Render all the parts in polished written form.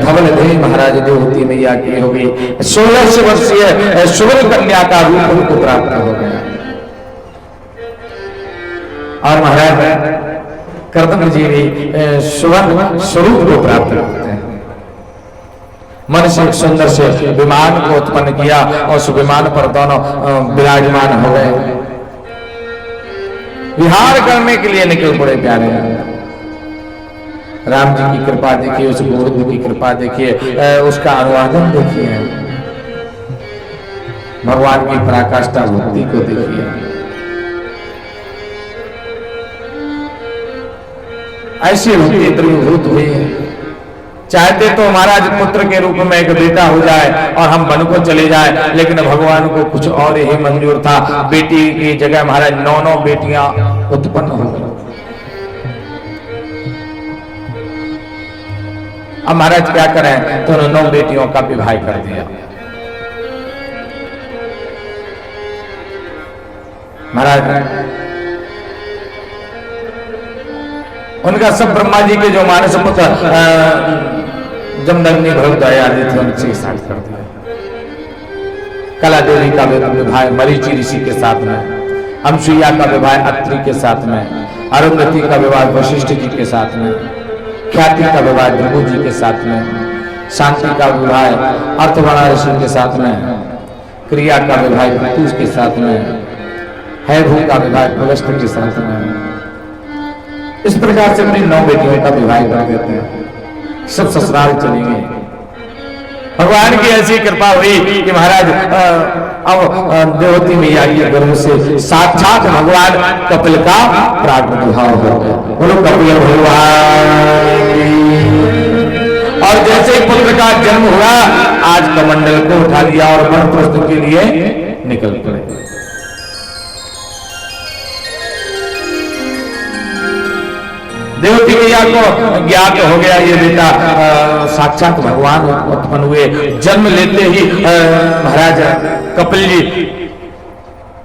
धवल देह महाराज देवती मैया की हो गई। 16 वर्षीय सुवर्ण कन्या का रूप उनको प्राप्त हो गया। और महाराज कर्दम जी भी सुवर्ण स्वरूप को प्राप्त करते हैं। मन से एक सुंदर से विमान को उत्पन्न किया और उस विमान पर दोनों विराजमान हो गए। विहार करने के लिए निकल पड़े प्यारे। राम जी की कृपा देखिए, उस गोविंद की कृपा देखिए, उसका अनुवादन देखिए, भगवान की पराकाष्ठा भक्ति को देखिए। ऐसी भक्ति द्रवीभूत हुई है। चाहते तो महाराज पुत्र के रूप में एक बेटा हो जाए और हम वन को चले जाए, लेकिन भगवान को कुछ और ही मंजूर था। बेटी की जगह महाराज 9 बेटियां उत्पन्न हो गई। अब महाराज क्या करें, तो 9 बेटियों का विवाह कर दिया। महाराज उनका सब ब्रह्मा जी के जो मानस पुत्र जमदग्नि भरद्वाज आदि थे उनसे साथ कर दिया। कला देवी का विवाह मरीचि ऋषि के साथ में, अनसुईया का विवाह अत्रि के साथ में, अरुंधति का विवाह वशिष्ठ जी के साथ में, ख्याति का विवाह भृगु जी के साथ में, शांति का विवाह अर्थवर्णा ऋषि के साथ में, क्रिया का विवाह प्रत्युष के साथ में, हैभू का विवाह पुलस्त्य के साथ में। इस प्रकार से अपनी 9 बेटियों का विवाह कर देते हैं। सब ससुराल चली गई। भगवान की ऐसी कृपा हुई कि महाराज अब देवती मैया के गर्भ से साक्षात भगवान कपिल का प्रादुर्भाव हो गया। बोलो कपिल भगवान। और जैसे ही पुत्र का जन्म हुआ, आज कमंडल को उठा लिया और वनप्रस्थ के लिए निकल पड़े। देवती मैया को ज्ञात हो गया ये बेटा साक्षात भगवान उत्पन्न हुए। जन्म लेते ही महाराज कपिल जी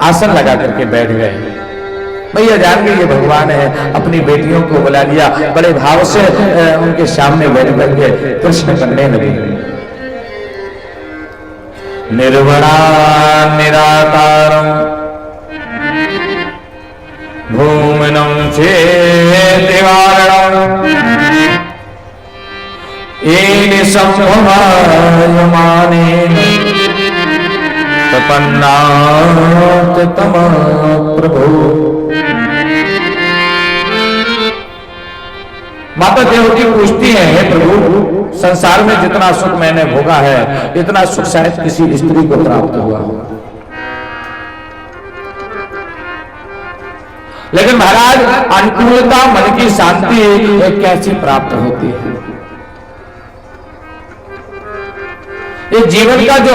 आसन लगा करके बैठ गए। भैया जान गए ये भगवान है। अपनी बेटियों को बुला लिया, बड़े भाव से उनके सामने बैठ करके कृष्ण करने लगे। निर्वणा निराकारं भूमनं चेतिवारणं येन संभवायमानेन तपन्नाथ तमः प्रभु। माता देवती पूछती है, हे प्रभु, संसार में जितना सुख मैंने भोगा है, इतना सुख शायद किसी स्त्री को प्राप्त हुआ हो। लेकिन महाराज अनुकूलता, मन की शांति कैसे प्राप्त होती है? ये जीवन का जो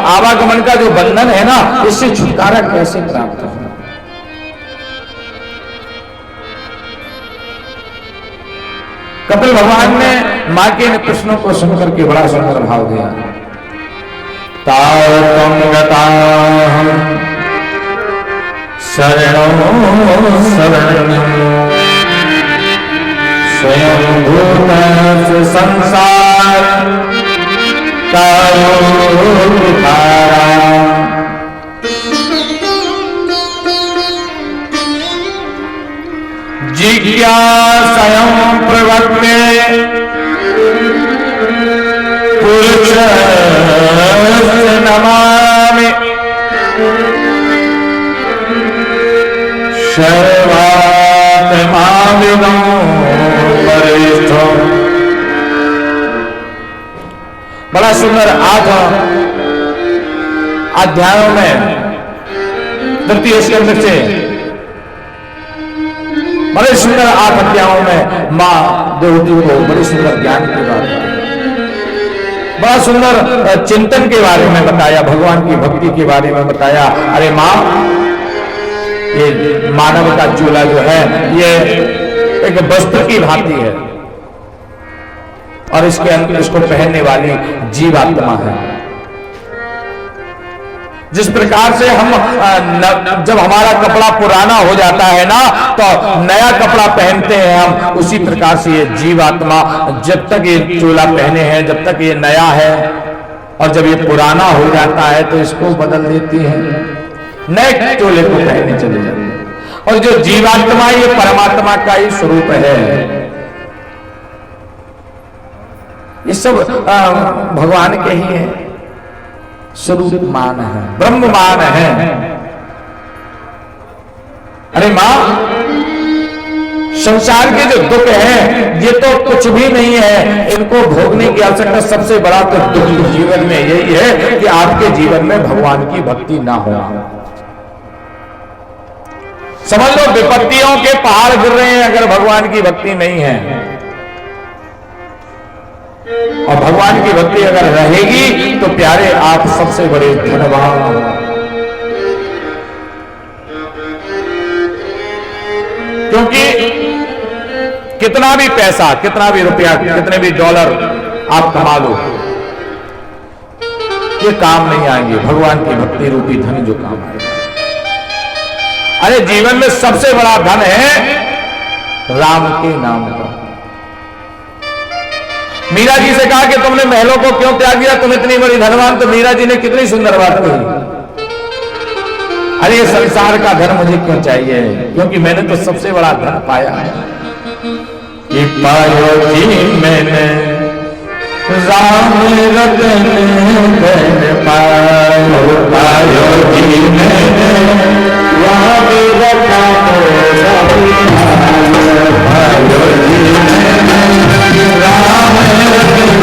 आवागमन का जो बंधन है ना, इससे छुटकारा कैसे प्राप्त हो? कपिल भगवान ने मां के इन प्रश्नों को सुनकर के बड़ा सुंदर भाव दिया। तावतं गताहं शरणो शरणं स्वयं भूतः संसार कायो विकारा। जिज्ञासयं प्रवक्ते पुरुषस्य नमामि सर्वात्माविदं वरिष्ठम्। बड़ा सुंदर 8 अध्यायों में तृतीय स्कंद से बड़े सुंदर 8 अध्यायों में मां देवती को बड़ी सुंदर ज्ञान की बात, बड़ा सुंदर चिंतन के बारे में बताया, भगवान की भक्ति के बारे में बताया। अरे मां, ये मानव का चूल्हा जो है ये एक वस्त्र की भांति है और इसके अंदर इसको पहनने वाली जीवात्मा है। जिस प्रकार से हम जब हमारा कपड़ा पुराना हो जाता है ना तो नया कपड़ा पहनते हैं हम, उसी प्रकार से ये जीवात्मा जब तक ये चोला पहने हैं, जब तक ये नया है, और जब ये पुराना हो जाता है तो इसको बदल देती है, नए चोले को पहने चले जाते हैं। और जो जीवात्मा ये परमात्मा का ही स्वरूप है, ये सब भगवान के ही है, स्वरूप मान है, ब्रह्म मान है। अरे मां, संसार के जो दुख है ये तो कुछ भी नहीं है, इनको भोगने की आवश्यकता। सबसे बड़ा तो दुख जीवन में यही है कि आपके जीवन में भगवान की भक्ति ना हो। समझ लो विपत्तियों के पहाड़ गिर रहे हैं अगर भगवान की भक्ति नहीं है, और भगवान की भक्ति अगर रहेगी तो प्यारे आप सबसे बड़े धनवान। क्योंकि कितना भी पैसा, कितना भी रुपया, कितने भी डॉलर आप कमा लो, ये काम नहीं आएंगे भगवान की भक्ति रूपी धन जो काम आएगा। अरे जीवन में सबसे बड़ा धन है राम के नाम का। मीरा जी से कहा कि तुमने महलों को क्यों त्याग दिया, तुम इतनी बड़ी धनवान। तो मीरा जी ने कितनी सुंदर बात कही, अरे संसार का धन मुझे क्यों चाहिए, क्योंकि मैंने तो सबसे बड़ा धन पाया है। कि पायो जी मैंने राम रतन धन पायो, पायो जी मैंने राम रतन पायो जी मैंने राम रतन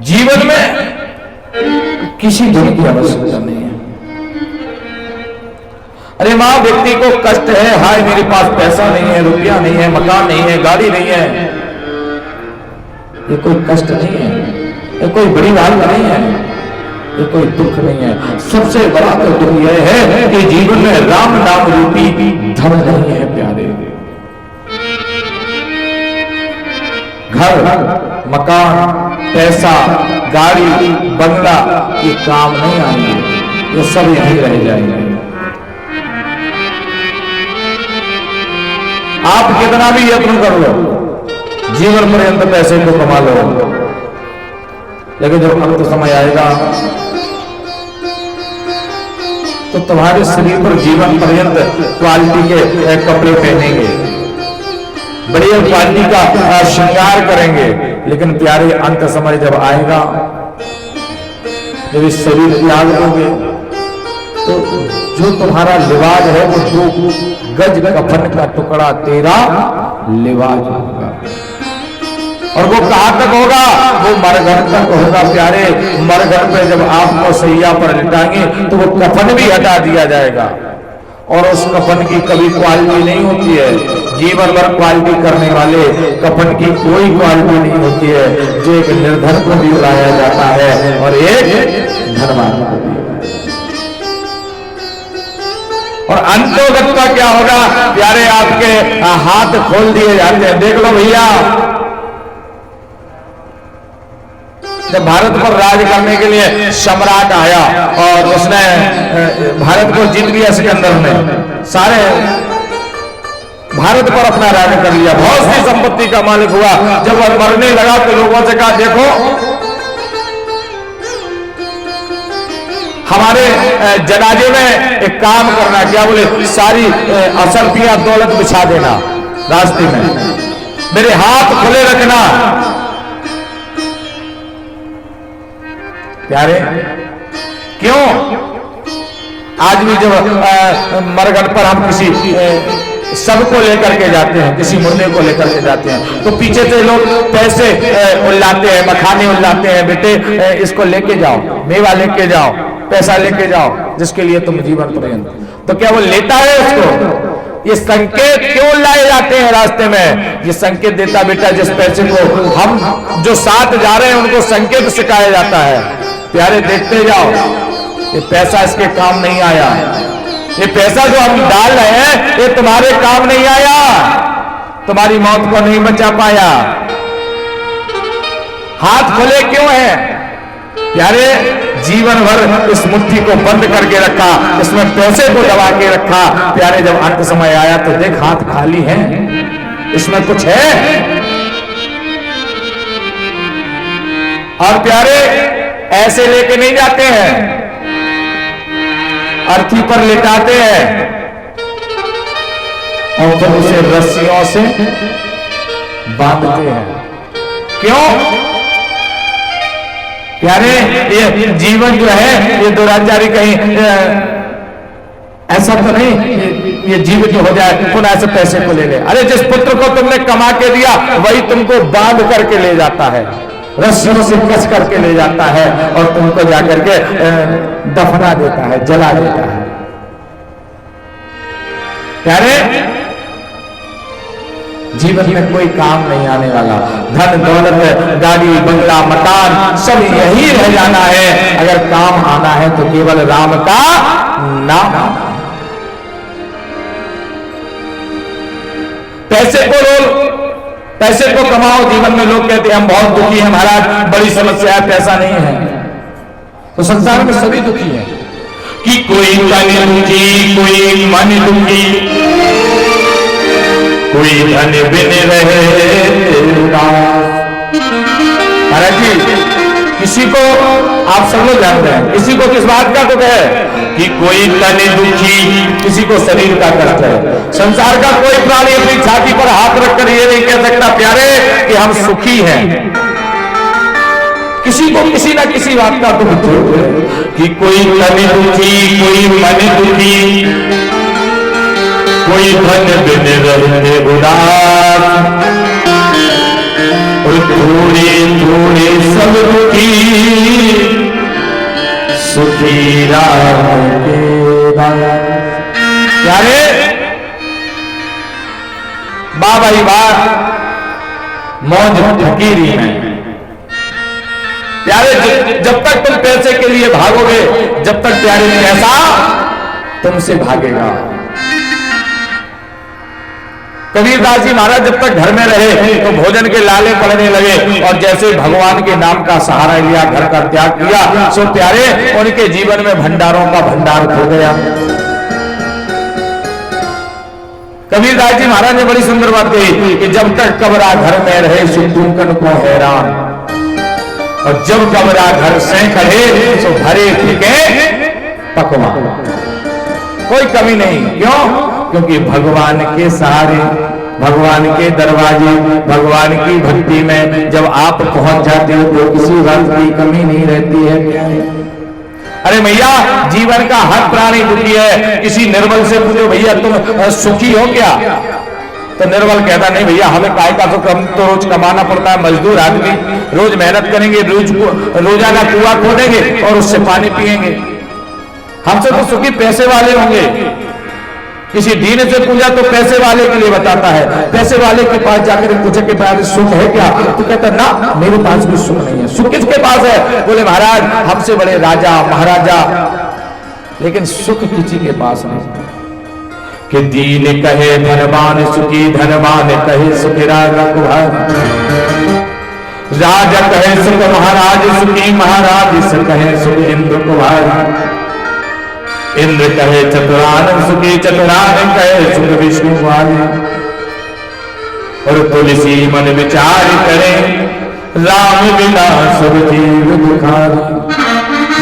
जीवन में किसी धन की आवश्यकता नहीं है। अरे मां, व्यक्ति को कष्ट है, हाय मेरे पास पैसा नहीं है, रुपया नहीं है, मकान नहीं है, गाड़ी नहीं है, ये कोई कष्ट नहीं है, ये कोई बड़ी बात नहीं है, ये कोई दुख नहीं है। सबसे बड़ा तो दुख यह है कि जीवन में राम नाम रूपी धन नहीं है प्यारे। घर, मकान, पैसा, गाड़ी, बंगला ये काम नहीं आएंगे, ये सब यहीं रह जाएंगे। आप कितना भी यत्न कर लो, जीवन पर्यंत पैसे को कमा लो, लेकिन जब अंत समय आएगा तो तुम्हारे शरीर पर जीवन पर्यंत क्वालिटी के कपड़े पहनेंगे, बढ़िया क्वालिटी का श्रृंगार करेंगे, लेकिन प्यारे अंत समय जब आएगा, जब इस शरीर त्याग दोगे तो जो तुम्हारा लिबाज है वो 2 गज कफन का टुकड़ा तेरा लिबाज होगा। और वो कहां तक होगा? वो मरघट तक होगा प्यारे। मरघट पे जब आपको सैया पर लिटाएंगे तो वो कफन भी हटा दिया जाएगा, और उस कफन की कभी क्वालिटी नहीं होती है। जीवन भर क्वालिटी करने वाले कफन की कोई क्वालिटी नहीं होती है। जो एक निर्धन को भी उड़ाया जाता है और एक धनवान को भी। और अंतोगत का क्या होगा प्यारे? आपके हाथ खोल दिए जाते हैं। देख लो भैया, जब भारत पर राज करने के लिए सम्राट आया और उसने भारत को जीत लिया, सिकंदर ने सारे भारत पर अपना राज कर लिया, बहुत सी संपत्ति का मालिक हुआ। जब वह मरने लगा तो लोगों से कहा, देखो हमारे जनाजे में एक काम करना। क्या बोले? सारी असरफियां दौलत बिछा देना रास्ते में, मेरे हाथ खुले रखना। प्यारे, क्यों? आज भी जब मरघट पर हम किसी सबको लेकर के जाते हैं, किसी मुर्दे को लेकर के जाते हैं, तो पीछे से लोग पैसे उल्लाते हैं, मखाने उल्लाते हैं, बेटे इसको लेके जाओ, मेवा लेके जाओ, पैसा लेके जाओ, जिसके लिए तुम जीवन पर्यंत। तो क्या वो लेता है उसको? ये संकेत क्यों लाए जाते हैं रास्ते में? ये संकेत देता बेटा, जिस पैसे को हम जो साथ जा रहे हैं उनको संकेत सिखाया जाता है। प्यारे देखते जाओ, ये पैसा इसके काम नहीं आया, ये पैसा जो हम डाल रहे हैं ये तुम्हारे काम नहीं आया, तुम्हारी मौत को नहीं बचा पाया। हाथ खुले क्यों है प्यारे? जीवन भर इस मुट्ठी को बंद करके रखा, इसमें पैसे को दबा के रखा। प्यारे, जब अंत समय आया तो देख हाथ खाली है, इसमें कुछ है? और प्यारे ऐसे लेके नहीं जाते हैं, अर्थी पर लिटाते हैं और फिर उसे रस्सियों से बांधते हैं। क्यों? प्यारे ये जीवन जो है ये दुराचारी कहीं ऐसा तो नहीं ये जीवन जो हो जाए पुनः ऐसे पैसे को ले ले। अरे जिस पुत्र को तुमने कमा के दिया वही तुमको बांध करके ले जाता है, रस्सियों से कस करके ले जाता है और तुमको जाकर के दफना देता है, जला देता है। प्यारे जीवन में कोई काम नहीं आने वाला, धन दौलत गाड़ी बंगला मकान सब यही रह जाना है। अगर काम आना है तो केवल राम का नाम। पैसे को पैसे को कमाओ। जीवन में लोग कहते हैं हम बहुत दुखी हैं महाराज, बड़ी समस्या है, पैसा नहीं है। तो संसार में सभी दुखी हैं कि कोई तन दुखी, कोई मन दुखी, कोई धन बिन रहे। महाराज जी किसी को आप सब लोग जानते हैं, किसी को किस बात का दुख है कि कोई तन दुखी, किसी को शरीर का कष्ट है। संसार का कोई प्राणी अपनी छाती पर हाथ रखकर ये नहीं कह सकता प्यारे कि हम सुखी हैं। किसी को किसी ना किसी बात का दुख है कि कोई तन दुखी, कोई मन दुखी, कोई धन बिन रहते उदास, और थोड़े थोड़े सब दुखी, सुखी राम के दास। प्यारे बाबा ही बात मौज फकीरी में। प्यारे जब तक तुम पैसे के लिए भागोगे, जब तक प्यारे पैसा तुमसे भागेगा। कबीरदास जी महाराज जब तक घर में रहे तो भोजन के लाले पड़ने लगे और जैसे भगवान के नाम का सहारा लिया, घर का त्याग किया, सो प्यारे उनके जीवन में भंडारों का भंडार खो गया। कबीरदास जी महाराज ने बड़ी सुंदर बात कही कि जब तक कबरा घर में रहे सुतूकन को हैरान, और जब कबरा घर से करे सो भरे फीके पकवान, कोई कमी नहीं। क्यों? क्योंकि भगवान के सहारे, भगवान के दरवाजे, भगवान की भक्ति में जब आप पहुंच जाते हो तो किसी बात की कमी नहीं रहती है। अरे भैया जीवन का हर प्राणी दुखी है। किसी निर्बल से पूछो भैया तुम सुखी हो क्या, तो निर्बल कहता नहीं भैया हमें काय का सुख, हम तो रोज कमाना पड़ता है, मजदूर आदमी रोज मेहनत करेंगे, रोजाना कुआं खोदेंगे और उससे पानी पिएंगे। हमसे तो सुखी पैसे वाले होंगे। किसी दीन से पूछा तो पैसे वाले के लिए बताता है, पैसे वाले के पास जाकर पूछे कि भाई सुख है क्या, तो कहता ना मेरे पास भी सुख नहीं है। सुख किसके पास है? बोले महाराज हमसे बड़े राजा महाराजा, लेकिन सुख किसी के पास नहीं। कि दीन कहे धनवान सुखी, धनवान कहे सुखी राजा राजा कहे सुख महाराज सुखी, महाराज से कहे सुख इंद्र कुमार, इंद्र कहे चतुरानन सुखी, चतुरानन कहे सुख विष्णु वाले। और तुलसी मन विचार करे, राम बिना सब जीव दुखारी।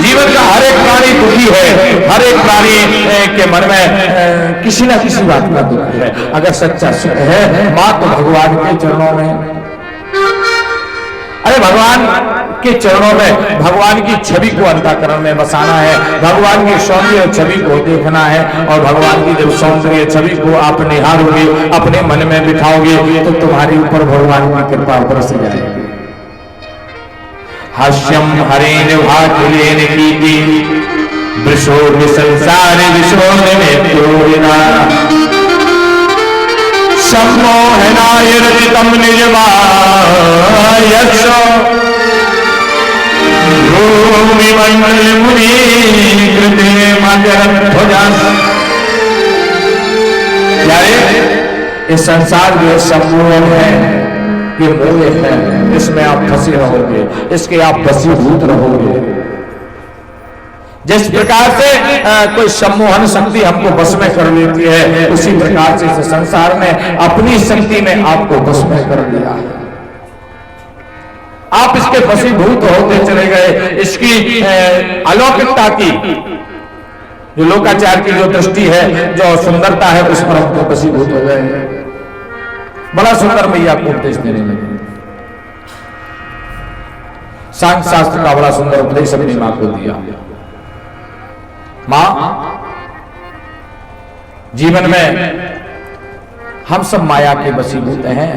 जीवन का हर एक प्राणी दुखी है, हर एक प्राणी के मन में किसी ना किसी बात का दुख है। अगर सच्चा सुख है मात्र भगवान के चरणों में। अरे भगवान के चरणों में भगवान की छवि को अंतःकरण में बसाना है, भगवान की सौंदर्य छवि को देखना है, और भगवान की जब सौंदर्य छवि को आप निहारोगे, अपने मन में बिठाओगे तो तुम्हारे ऊपर भगवान की कृपा बरस जाएगी। हास्यम हरेन भाकुलेन कीति, वृषो संसार विशो में सम्मोहनाय रचितम निजमायक्षो, भूमि मंडल मुनि कृते मकरध्वजा। इस संसार जो सम्मोहन है ये मोह है, इसमें आप फंसे रहोगे, इसके आप वशीभूत रहोगे। जिस प्रकार से कोई सम्मोहन शक्ति हमको बस में कर लेती है, उसी प्रकार से इस संसार ने अपनी शक्ति में आपको बस में कर लिया है। आप इसके वशीभूत होते चले गए। इसकी अलौकिकता की जो लोकाचार की जो दृष्टि है, जो सुंदरता है, उस पर हमको वशीभूत हो गए। बड़ा सुंदर मैया को उपदेश देने लगे। सांख्य शास्त्र का बड़ा सुंदर उपदेश अपनी मां को दिया। मां, जीवन में हम सब माया के वशीभूत हैं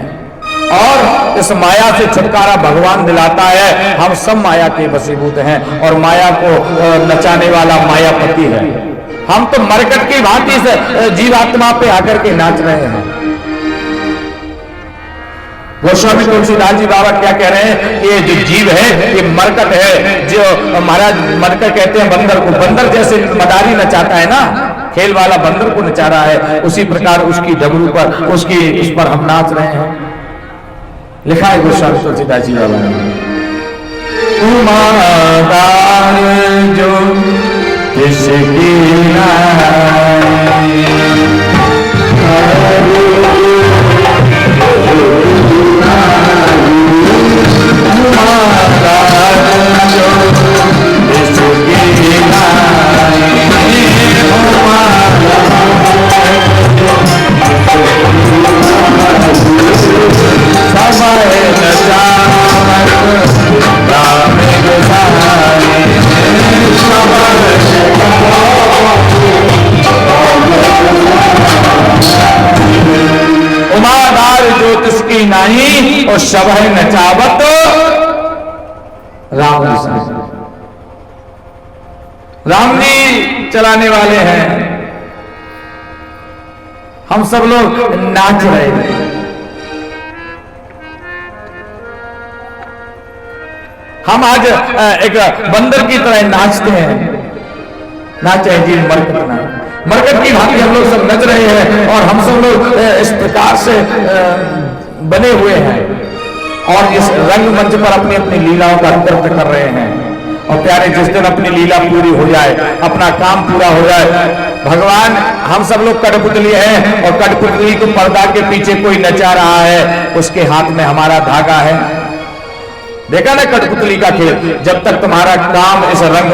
और इस माया से छुटकारा भगवान दिलाता है। हम सब माया के वशीभूत हैं और माया को नचाने वाला मायापति है। हम तो मरकट की भांति से जीवात्मा पे आकर के नाच रहे हैं। गोस्वामी तुलसीदास जी बाबा क्या कह रहे हैं कि ये जो जीव है ये मरकट है। जो महाराज मरकट कहते हैं बंदर को, बंदर जैसे मदारी नचाता है ना, खेल वाला बंदर को नचा रहा है, उसी प्रकार उसकी डमरू पर उस पर हम नाच रहे हैं। लिखा है गोस्वामी तुलसीदास जी बाबा ने, उमादार जो किसकी उमादार ज्योतिष की नाही और शबह नचावत राम राम जी चलाने वाले हैं। हम सब लोग नाच रहे हैं। हम आज एक बंदर की तरह नाचते हैं। नाचे जी मरकट की भांति हम लोग सब नच रहे हैं और हम सब लोग इस प्रकार से बने हुए हैं और इस रंगमंच पर अपनी अपनी लीलाओं का नृत्य कर रहे हैं। और प्यारे, जिस दिन अपनी लीला पूरी हो जाए, अपना काम पूरा हो जाए, भगवान, हम सब लोग कठपुतली हैं और कठपुतली को पर्दा के पीछे कोई नचा रहा है, उसके हाथ में हमारा धागा है। देखा ना कठपुतली का खेल, जब तक तुम्हारा काम इस रंग